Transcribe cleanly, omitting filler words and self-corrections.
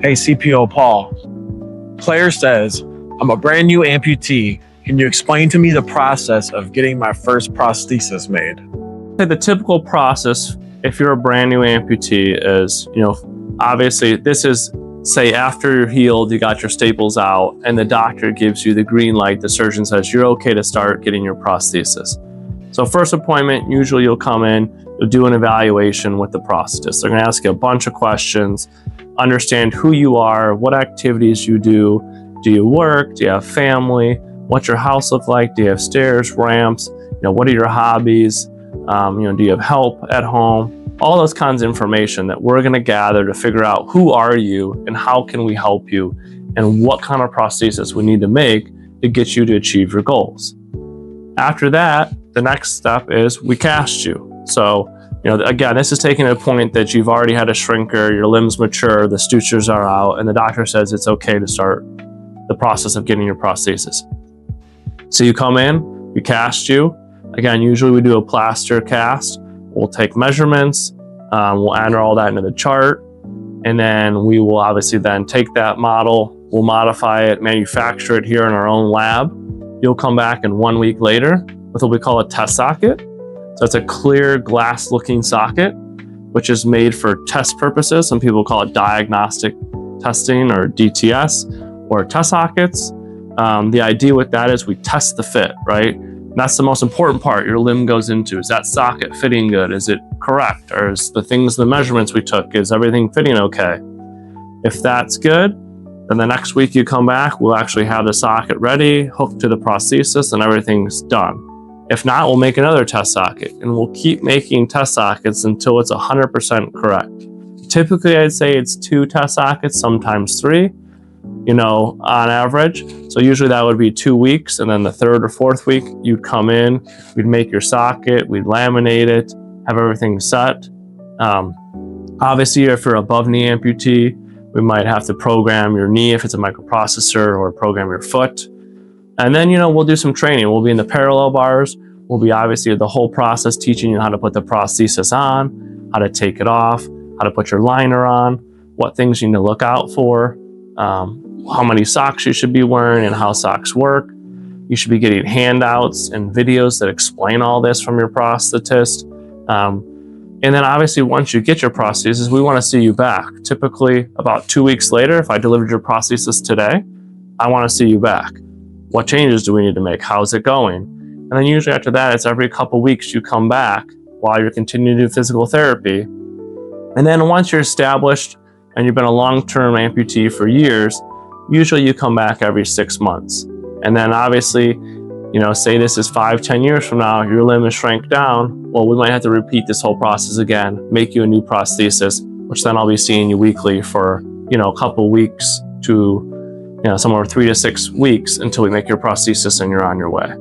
Hey CPO Paul, Claire says, I'm a brand new amputee. Can you explain to me the process of getting my first prosthesis made? The typical process, if you're a brand new amputee, is, obviously this is, say, after you're healed, you got your staples out, and the doctor gives you the green light. The surgeon says you're okay to start getting your prosthesis. So first appointment, usually you'll come in, you'll do an evaluation with the prosthetist. They're going to ask you a bunch of questions, understand who you are, what activities you do you work, do you have family, what's your house look like, do you have stairs, ramps, what are your hobbies, do you have help at home, all those kinds of information that we're going to gather to figure out who are you and how can we help you and what kind of prosthesis we need to make to get you to achieve your goals. After that, the next step is we cast you. So, again, this is taking a point that you've already had a shrinker, your limbs mature, the sutures are out, and the doctor says it's okay to start the process of getting your prosthesis. So you come in, we cast you. Again, usually we do a plaster cast. We'll take measurements, we'll enter all that into the chart, and then we will obviously then take that model, we'll modify it, manufacture it here in our own lab. You'll come back in 1 week later with what we call a test socket. So it's a clear glass looking socket, which is made for test purposes. Some people call it diagnostic testing or DTS or test sockets. The idea with that is we test the fit, right? And that's the most important part your limb goes into. Is that socket fitting good? Is it correct? Or is the measurements we took, is everything fitting okay? If that's good, then the next week you come back, we'll actually have the socket ready, hooked to the prosthesis, and everything's done. If not, we'll make another test socket, and we'll keep making test sockets until it's 100% correct. Typically, I'd say it's 2 test sockets, sometimes 3, on average. So usually that would be 2 weeks, and then the 3rd or 4th week, you'd come in, we'd make your socket, we'd laminate it, have everything set. Obviously, if you're above knee amputee, we might have to program your knee if it's a microprocessor, or program your foot. And then, we'll do some training. We'll be in the parallel bars. We'll be obviously the whole process teaching you how to put the prosthesis on, how to take it off, how to put your liner on, what things you need to look out for, how many socks you should be wearing and how socks work. You should be getting handouts and videos that explain all this from your prosthetist. And then obviously once you get your prosthesis, we want to see you back. Typically about 2 weeks later, if I delivered your prosthesis today, I want to see you back. What changes do we need to make? How's it going? And then usually after that, it's every couple weeks you come back while you're continuing to do physical therapy. And then once you're established and you've been a long-term amputee for years, usually you come back every 6 months. And then obviously, say this is 5-10 years from now, your limb is shrank down. Well, we might have to repeat this whole process again, make you a new prosthesis, which then I'll be seeing you weekly for, a couple weeks to somewhere 3 to 6 weeks until we make your prosthesis and you're on your way.